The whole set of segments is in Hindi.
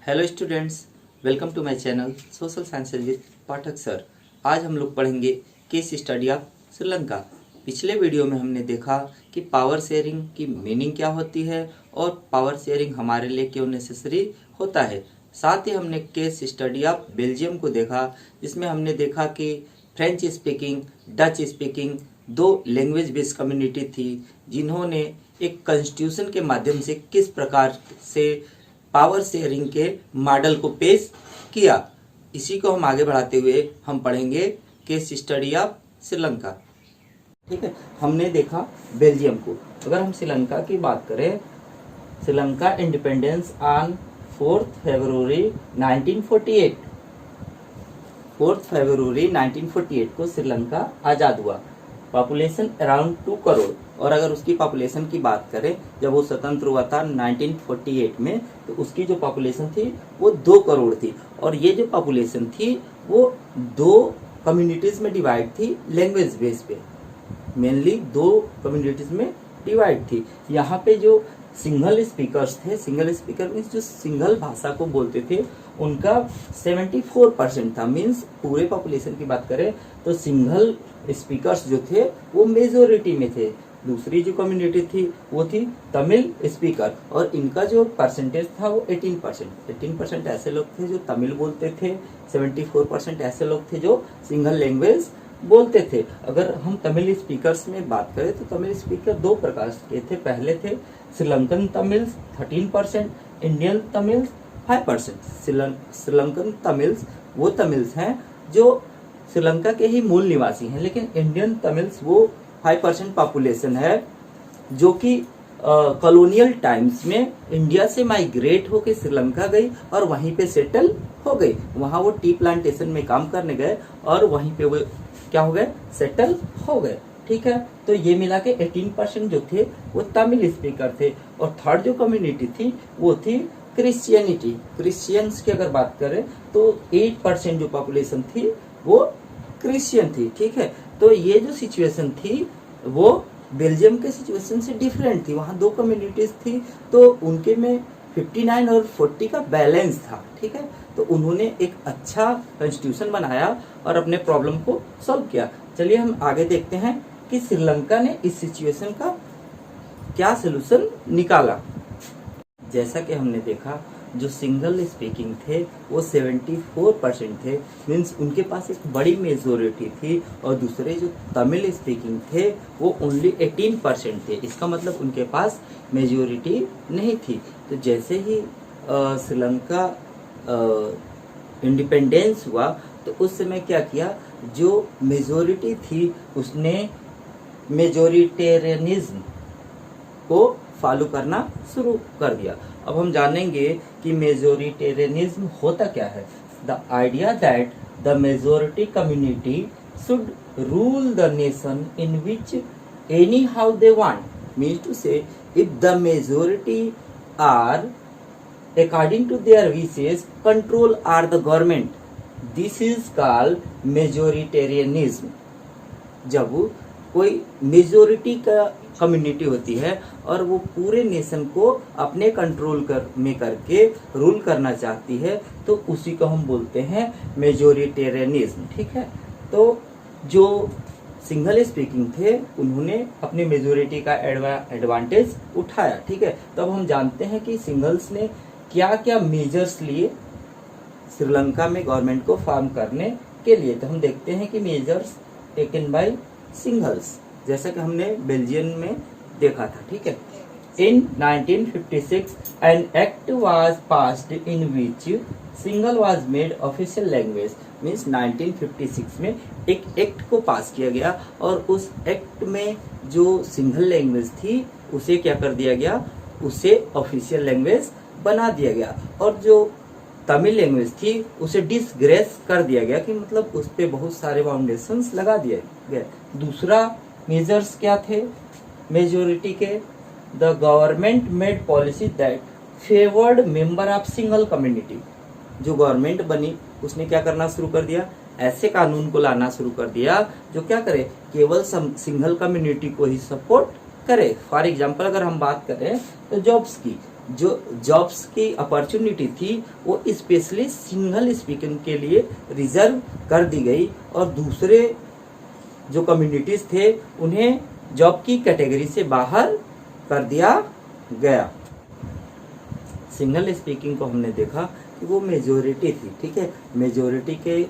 Hello students, welcome to my channel social sciences with Pathak sir. आज हम लोग पढ़ेंगे केस स्टडी ऑफ श्रीलंका। पिछले वीडियो में हमने देखा कि पावर शेयरिंग की मीनिंग क्या होती है और पावर शेयरिंग हमारे लिए क्यों नेसेसरी होता है। साथ ही हमने केस स्टडी ऑफ बेल्जियम को देखा, जिसमें हमने देखा कि फ्रेंच स्पीकिंग, डच स्पीकिंग दो लैंग्वेज बेस्ड कम्युनिटी थी, जिन्होंने एक कॉन्स्टिट्यूशन के माध्यम से किस प्रकार से पावर शेयरिंग के मॉडल को पेश किया। इसी को हम आगे बढ़ाते हुए हम पढ़ेंगे केस स्टडी ऑफ श्रीलंका। ठीक है, हमने देखा बेल्जियम को। अगर हम श्रीलंका की बात करें, श्रीलंका इंडिपेंडेंस ऑन 4 फरवरी 1948। 4 फरवरी 1948 को श्रीलंका आजाद हुआ। Population around 2 crore. और अगर उसकी पॉपुलेशन की बात करें, जब वो स्वतंत्र हुआ था 1948 में, तो उसकी जो पॉपुलेशन थी वो 2 करोड़ थी। और ये जो पॉपुलेशन थी वो 2 कम्युनिटीज में डिवाइड थी, लैंग्वेज बेस पे। मेनली 2 कम्युनिटीज में डिवाइड थी। यहाँ पे जो सिंगल स्पीकर्स थे, सिंगल स्पीकर मीन्स जो सिंगल भाषा को बोलते थे, उनका 74% था। मीन्स पूरे पॉपुलेशन की बात करें तो सिंगल स्पीकर्स जो थे वो मेजोरिटी में थे। दूसरी जो कम्युनिटी थी वो थी तमिल स्पीकर, और इनका जो परसेंटेज था वो 18%। 18% ऐसे लोग थे जो तमिल बोलते थे, 74% ऐसे लोग थे जो सिंगल लैंग्वेज बोलते थे। अगर हम तमिल स्पीकर्स में बात करें तो तमिल स्पीकर 2 प्रकार के थे। पहले थे Sri Lankan Tamils 13%, Indian Tamils 5%। Sri Lankan Tamils वो तमिल्स हैं जो श्रीलंका के ही मूल निवासी हैं, लेकिन इंडियन तमिल्स वो 5% पॉपुलेशन है जो कि कॉलोनियल टाइम्स में इंडिया से माइग्रेट होकर श्रीलंका गई और वहीं पे सेटल हो गई। वहां वो टी प्लांटेशन में काम करने गए और वहीं पे वो क्या हो गए, सेटल हो गए। ठीक है, तो ये मिला के 18% जो थे वो तमिल स्पीकर थे। और थर्ड जो कम्युनिटी थी वो थी क्रिश्चियनिटी। क्रिश्चियंस की अगर बात करें तो 8% जो पॉपुलेशन थी वो क्रिश्चियन थी। ठीक है, तो ये जो सिचुएशन थी वो बेल्जियम के सिचुएशन से डिफरेंट थी। वहाँ 2 कम्युनिटीज थी, तो उनके में 59 और 40 का बैलेंस था। ठीक है, तो उन्होंने एक अच्छा कॉन्स्टिट्यूशन बनाया और अपने प्रॉब्लम को सॉल्व किया। चलिए हम आगे देखते हैं कि श्रीलंका ने इस सिचुएशन का क्या सोल्यूशन निकाला। जैसा कि हमने देखा, जो सिंगल स्पीकिंग थे वो 74% थे, मीन्स उनके पास एक बड़ी मेजोरिटी थी। और दूसरे जो तमिल स्पीकिंग थे वो ओनली 18% थे। इसका मतलब उनके पास मेजोरिटी नहीं थी। तो जैसे ही श्रीलंका इंडिपेंडेंस हुआ तो उस समय क्या किया, जो मेजोरिटी थी उसने मेजोरिटेरियनिज्म को फॉलो करना शुरू कर दिया। अब हम जानेंगे कि मेजोरिटेरियनिज्म होता क्या है। The idea that the majority community should rule the nation in which anyhow they want, means to say if the majority are according to their wishes control are the government, this is called majoritarianism. जब कोई मेजोरिटी का कम्युनिटी होती है और वो पूरे नेशन को अपने कंट्रोल में करके रूल करना चाहती है, तो उसी को हम बोलते हैं मेजोरिटेरियनिज्म। ठीक है, तो जो सिंगल स्पीकिंग थे उन्होंने अपनी मेजोरिटी का एडवांटेज उठाया। ठीक है, तो अब हम जानते हैं कि सिंगल्स ने क्या क्या मेजर्स लिए श्रीलंका में गवर्नमेंट को फॉर्म करने के लिए। तो हम देखते हैं कि मेजर्स टेकन बाय सिंगल्स, जैसा कि हमने बेल्जियम में देखा था। ठीक है, इन 1956 an act was passed in which single was made official language. Means 1956 में एक एक्ट को पास किया गया और उस एक्ट में जो सिंगल लैंग्वेज थी उसे क्या कर दिया गया, उसे ऑफिशियल लैंग्वेज बना दिया गया। और जो तमिल लैंग्वेज थी उसे डिसग्रेस कर दिया गया, कि मतलब उस पे बहुत सारे फाउंडेशंस लगा दिए गए। दूसरा मेजर्स क्या थे मेजोरिटी के, the government made policy that favoured member of single community. जो गवर्नमेंट बनी उसने क्या करना शुरू कर दिया, ऐसे कानून को लाना शुरू कर दिया जो क्या करे, केवल सिंगल कम्युनिटी को ही सपोर्ट करे। फॉर एग्जाम्पल अगर हम बात करें तो जॉब्स की, जो जॉब्स की अपॉर्चुनिटी थी वो स्पेशली सिंगल स्पीकिंग के लिए रिजर्व कर दी गई और दूसरे जो कम्युनिटीज थे उन्हें जॉब की कैटेगरी से बाहर कर दिया गया। सिंगल स्पीकिंग को हमने देखा कि वो मेजोरिटी थी, ठीक है। मेजोरिटी के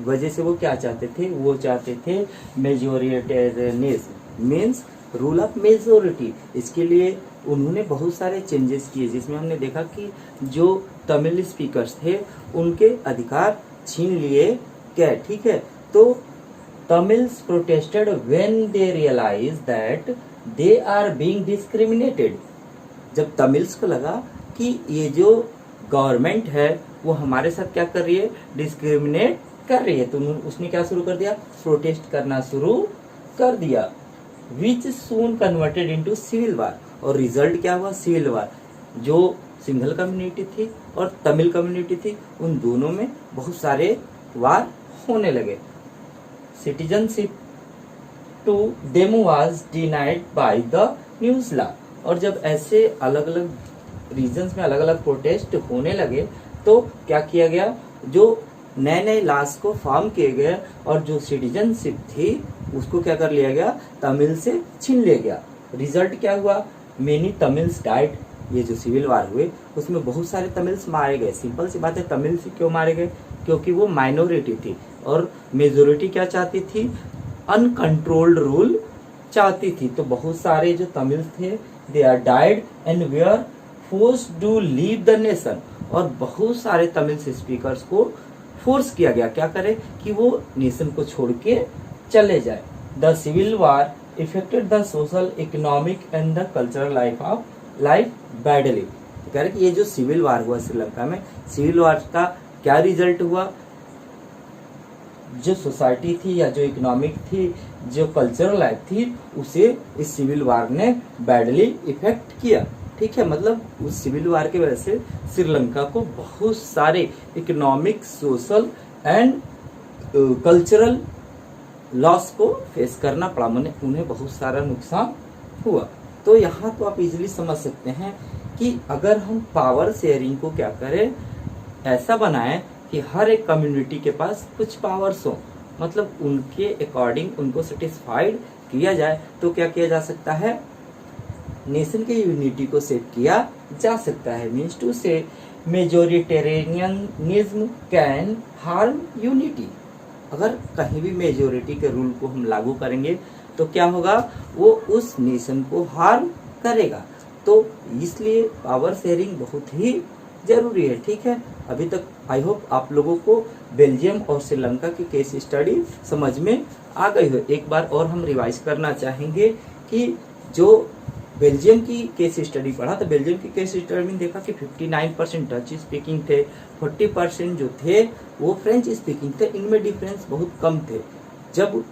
वजह से वो क्या चाहते थे, वो चाहते थे majoritarianism, means rule of majority. इसके लिए उन्होंने बहुत सारे चेंजेस किए, जिसमें हमने देखा कि जो तमिल स्पीकर्स थे उनके अधिकार छीन लिए गए, ठीक है। तो Tamils protested when they realize that they are being discriminated. जब तमिल्स को लगा कि ये जो गवर्नमेंट है वो हमारे साथ क्या कर रही है, डिस्क्रिमिनेट कर रही है, तो उसने क्या शुरू कर दिया, प्रोटेस्ट करना शुरू कर दिया, विच सून कन्वर्टेड इनटू सिविल वार। और रिजल्ट क्या हुआ, सिविल वार। जो सिंगल कम्युनिटी थी और तमिल कम्युनिटी थी उन दोनों में बहुत सारे वार होने लगे। Citizenship to them was denied by the news law. और जब ऐसे अलग अलग रीजन्स में अलग अलग प्रोटेस्ट होने लगे तो क्या किया गया, जो नए नए लॉज को फॉर्म किए गए और जो सिटीजनशिप थी उसको क्या कर लिया गया, तमिल से छीन लिया गया। रिजल्ट क्या हुआ, मेनी तमिल्स डाइड। ये जो सिविल वार हुए उसमें बहुत सारे तमिल्स मारे गए। सिंपल सी बात है, तमिल से क्यों मारे गए, क्योंकि वो माइनॉरिटी थी और मेजोरिटी क्या चाहती थी, अनकंट्रोल्ड रूल चाहती थी। तो बहुत सारे जो तमिल्स थे they are died and were forced to leave the nation. और बहुत सारे तमिल स्पीकर्स को फोर्स किया गया, क्या करे, कि वो नेशन को छोड़ के चले जाए। The civil war affected the social, economic and the cultural life badly. कह रहे कि ये जो सिविल वार हुआ श्रीलंका में, सिविल वार का क्या रिजल्ट हुआ, जो सोसाइटी थी या जो इकोनॉमिक थी, जो कल्चरल लाइफ थी, उसे इस सिविल वार ने बैडली इफेक्ट किया, ठीक है। मतलब उस सिविल वार की वजह से श्रीलंका को बहुत सारे economic, social and cultural loss को फेस करना पड़ा, उन्हें बहुत सारा नुकसान हुआ। तो यहाँ तो आप इजीली समझ सकते हैं कि अगर हम पावर शेयरिंग को क्या करें, ऐसा बनाएं कि हर एक कम्युनिटी के पास कुछ पावर्स हो, मतलब उनके अकॉर्डिंग उनको सेटिस्फाइड किया जाए, तो क्या किया जा सकता है, नेशन के यूनिटी को सेव किया जा सकता है। मीन्स टू से मेजोरिटेरियनिज्म कैन हार्म यूनिटी। अगर कहीं भी मेजोरिटी के रूल को हम लागू करेंगे तो क्या होगा, वो उस नेशन को हार्म करेगा। तो इसलिए पावर शेयरिंग बहुत ही जरूरी है, ठीक है। अभी तक आई होप आप लोगों को बेल्जियम और श्रीलंका की केस स्टडी समझ में आ गई हो। एक बार और हम रिवाइज करना चाहेंगे कि जो बेल्जियम की केस स्टडी पढ़ा, तो बेल्जियम की केस स्टडी में देखा कि 59% डच स्पीकिंग थे, 40% जो थे वो फ्रेंच स्पीकिंग थे। इनमें डिफरेंस बहुत कम थे। जब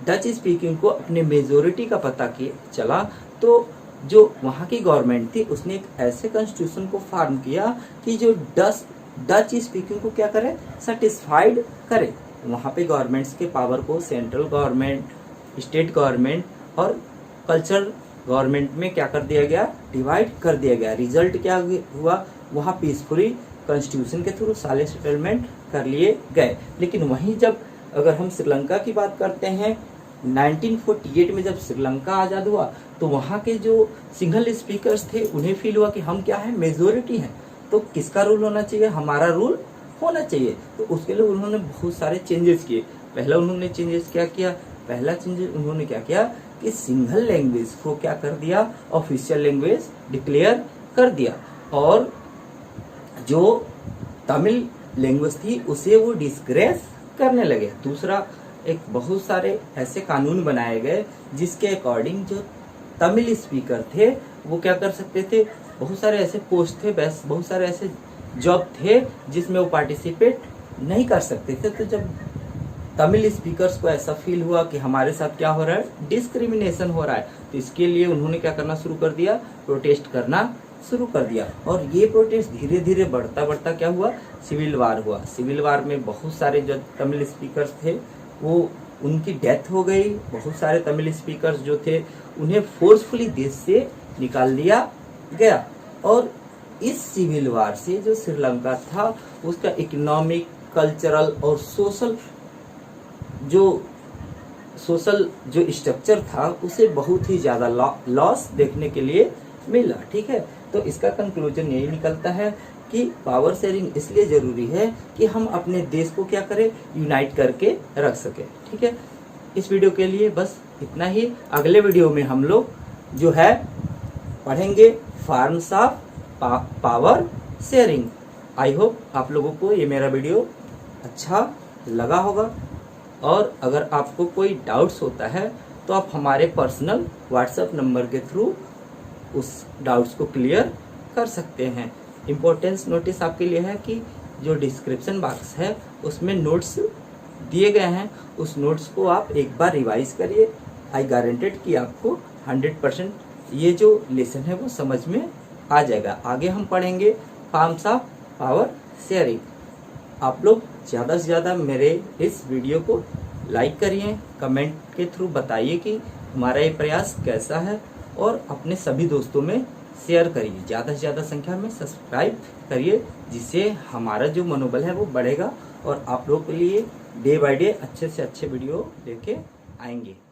डच स्पीकिंग को अपने मेजोरिटी का पता चला तो जो वहाँ की गवर्नमेंट थी उसने एक ऐसे कॉन्स्टिट्यूशन को फॉर्म किया कि जो डच स्पीकिंग को क्या करे, सेटिस्फाइड करे। वहाँ पे गवर्नमेंट्स के पावर को सेंट्रल गवर्नमेंट, स्टेट गवर्नमेंट और कल्चरल गवर्नमेंट में क्या कर दिया गया, डिवाइड कर दिया गया। रिजल्ट क्या हुआ, वहाँ पीसफुली कॉन्स्टिट्यूशन के थ्रू सारे सेटलमेंट कर लिए गए। लेकिन वहीं जब अगर हम श्रीलंका की बात करते हैं, 1948 में जब श्रीलंका आज़ाद हुआ तो वहाँ के जो सिंगल स्पीकर्स थे उन्हें फील हुआ कि हम क्या है, मेजोरिटी हैं, तो किसका रूल होना चाहिए, हमारा रूल होना चाहिए। तो उसके लिए उन्होंने बहुत सारे चेंजेस किए। पहला उन्होंने चेंजेस क्या किया, पहला चेंजेस उन्होंने क्या किया कि सिंगल लैंग्वेज को क्या कर दिया, ऑफिशियल लैंग्वेज डिक्लेयर कर दिया, और जो तमिल लैंग्वेज थी उसे वो डिस्ग्रेस करने लगे। दूसरा, एक बहुत सारे ऐसे कानून बनाए गए जिसके अकॉर्डिंग जो तमिल स्पीकर थे वो क्या कर सकते थे, बहुत सारे ऐसे पोस्ट थे, बहुत सारे ऐसे जॉब थे जिसमें वो पार्टिसिपेट नहीं कर सकते थे। तो जब तमिल स्पीकर्स को ऐसा फील हुआ कि हमारे साथ क्या हो रहा है, डिस्क्रिमिनेशन हो रहा है, तो इसके लिए उन्होंने क्या करना शुरू कर दिया, प्रोटेस्ट करना शुरू कर दिया। और ये प्रोटेस्ट धीरे धीरे बढ़ता बढ़ता क्या हुआ, सिविल वार हुआ। सिविल वार में बहुत सारे जो तमिल स्पीकर्स थे वो उनकी डेथ हो गई। बहुत सारे तमिल स्पीकर्स जो थे उन्हें फोर्सफुली देश से निकाल दिया गया। और इस सिविल वार से जो श्रीलंका था उसका इकोनॉमिक, कल्चरल और सोशल जो स्ट्रक्चर था उसे बहुत ही ज्यादा लॉस देखने के लिए मिला। ठीक है, तो इसका कंक्लूजन यही निकलता है कि पावर शेयरिंग इसलिए जरूरी है कि हम अपने देश को क्या करें, यूनाइट करके रख सके। ठीक है, इस वीडियो के लिए बस इतना ही। अगले वीडियो में हम लोग जो है पढ़ेंगे forms of power sharing. I hope आप लोगों को ये मेरा वीडियो अच्छा लगा होगा, और अगर आपको कोई डाउट्स होता है तो आप हमारे पर्सनल व्हाट्सएप नंबर के थ्रू उस डाउट्स को क्लियर कर सकते हैं। इम्पोर्टेंस नोटिस आपके लिए है कि जो डिस्क्रिप्शन बॉक्स है उसमें नोट्स दिए गए हैं, उस नोट्स को आप एक बार रिवाइज करिए। आई गारंटेड कि आपको 100% ये जो लेसन है वो समझ में आ जाएगा। आगे हम पढ़ेंगे फॉर्म्स ऑफ पावर शेयरिंग। आप लोग ज़्यादा से ज़्यादा मेरे इस वीडियो को लाइक करिए, कमेंट के थ्रू बताइए कि हमारा ये प्रयास कैसा है, और अपने सभी दोस्तों में शेयर करिए। ज़्यादा से ज़्यादा संख्या में सब्सक्राइब करिए, जिससे हमारा जो मनोबल है वो बढ़ेगा और आप लोगों के लिए डे बाय डे अच्छे से अच्छे वीडियो लेके आएंगे।